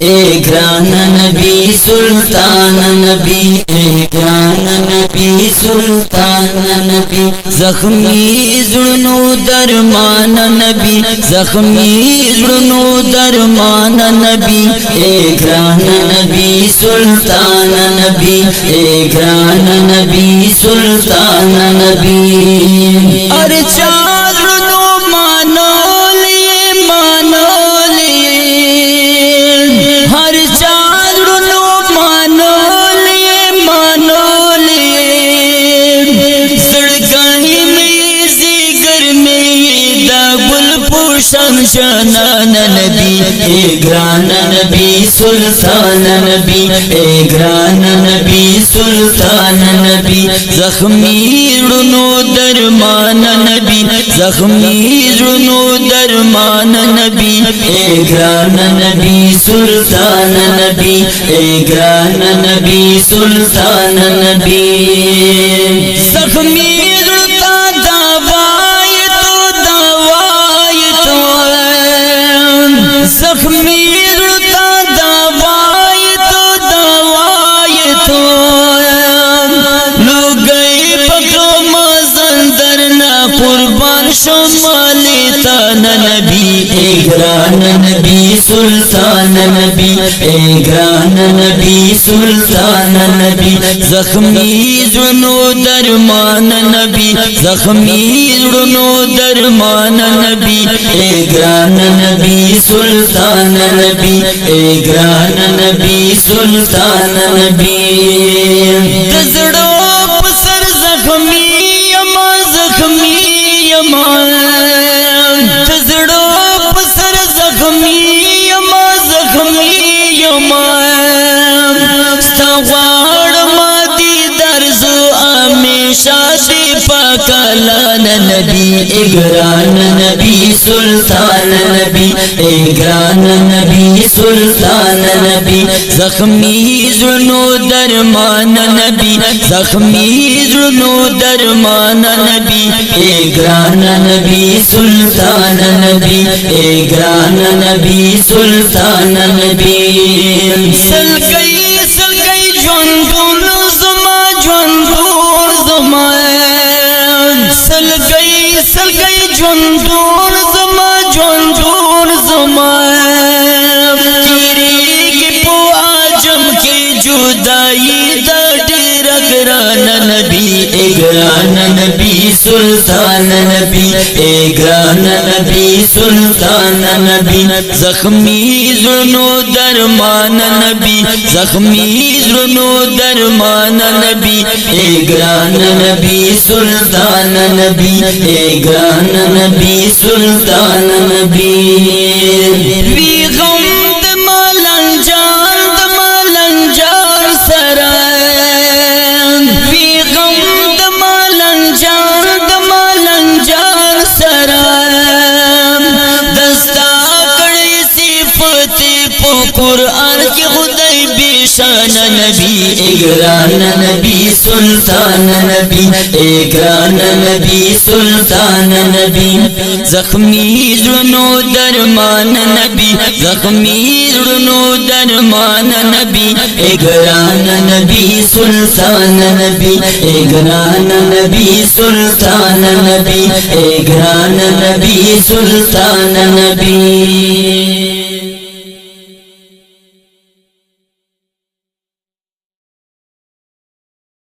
ए grain नबी सुल्तान नबी, ए grain नबी सुल्तान नबी। जख्मी जुड़नो दरमान नबी, जख्मी जुड़नो दरमान नबी। ए grain नबी सुल्तान नबी, ए grain नबी सुल्तान नबी। अरे चाँदनो मानो लिए, मानो लिए, हर चाँदनो मानो लिए, मानो लिए। सड़काही में जिगर में दाबुल पोशन शानान नबी। ए ग्रान नबी सुल्तान नबी, ए ग्रान नबी सुल्तान नबी। जख्मी रुनो दरमान नबी, जख्मी रुनो दरमान नबी। ए ग्रान नबी सुल्तान नबी, ए ग्रान नबी सुल्तान नबी। जख्मी रुता दवाई तो, दवाई तो, जख्मी रुता दवाई तो, दवाई तो। लोग गए पकड़ो मजंदर ना कुर्बान शुमाली तान नबी। ए ग्रान नबी सुल्तान नबी, ए ग्रान नबी सुल्तान नबी। जख्मी जुनो दरमान नबी, जख्मी जुनो दरमान नबी। ए ग्रान नबी सुल्तान नबी, ए ग्रान नबी सुल्तान नबी। दजड़ो पसर जख्मी यमा, जख्मी यमा। दजड़ो पसर जख्मी यमा, जख्मी यमा। सवाड़ मादी दर्जो हमेशा दे पकलान नबी। ए ग्रान नबी सुल्तान नबी, ए ग्रान नबी सुल्तान नबी। जख्मी जुनो दरमान नबी, जख्मी जुनो दरमान नबी। ए ग्रान नबी सुल्तान नबी, ए ग्रान नबी सुल्तान नबी। सल गई ज्वंदुल ज़मा, ज्वंदुल ज़मा। सल गई ज्वंदुल ज़मा, ज्वंदुल ज़मा। तेरी की पो आजम की जुदाई डेरा ग्रान नबी। ए ग्रान नबी सुल्तान नबी, ए ग्रान नबी सुल्तान नबी। जख्मी जुनो दरमान नबी, जख्मी जुनो दरमान नबी। ए ग्रान नबी सुल्तान नबी, ए ग्रान नबी सुल्तान नबी। कुरान की खुदाई बेशान नबी। ए ग्रान नबी सुल्तान नबी, ए ग्रान नबी सुल्तान नबी। जख्मी जुनो दरमान नबी, जख्मी जुनो दरमान नबी। ए ग्रान नबी सुल्तान नबी, ए ग्रान नबी सुल्तान नबी, ए ग्रान नबी सुल्तान नबी।